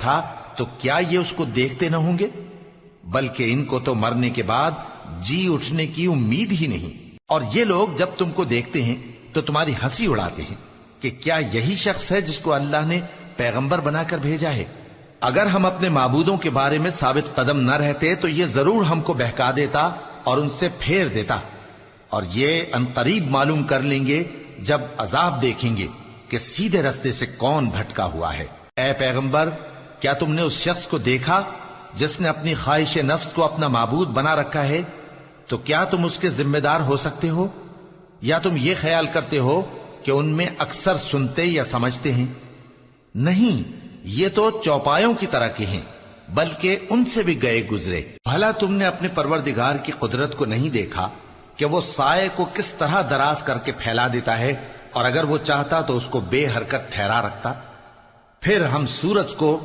تھا تو کیا یہ اس کو دیکھتے نہ ہوں گے؟ بلکہ ان کو تو مرنے کے بعد جی اٹھنے کی امید ہی نہیں۔ اور یہ لوگ جب تم کو دیکھتے ہیں تو تمہاری ہنسی اڑاتے ہیں کہ کیا یہی شخص ہے جس کو اللہ نے پیغمبر بنا کر بھیجا ہے؟ اگر ہم اپنے معبودوں کے بارے میں ثابت قدم نہ رہتے تو یہ ضرور ہم کو بہکا دیتا اور ان سے پھیر دیتا، اور یہ انقریب معلوم کر لیں گے جب عذاب دیکھیں گے کہ سیدھے رستے سے کون بھٹکا ہوا ہے۔ اے پیغمبر، کیا تم نے اس شخص کو دیکھا جس نے اپنی خواہش نفس کو اپنا معبود بنا رکھا ہے؟ تو کیا تم اس کے ذمہ دار ہو سکتے ہو؟ یا تم یہ خیال کرتے ہو کہ ان میں اکثر سنتے یا سمجھتے ہیں؟ نہیں، یہ تو چوپایوں کی طرح کے ہیں، بلکہ ان سے بھی گئے گزرے۔ بھلا تم نے اپنے پروردگار کی قدرت کو نہیں دیکھا کہ وہ سائے کو کس طرح دراز کر کے پھیلا دیتا ہے، اور اگر وہ چاہتا تو اس کو بے حرکت ٹھہرا رکھتا؟ پھر ہم سورج کو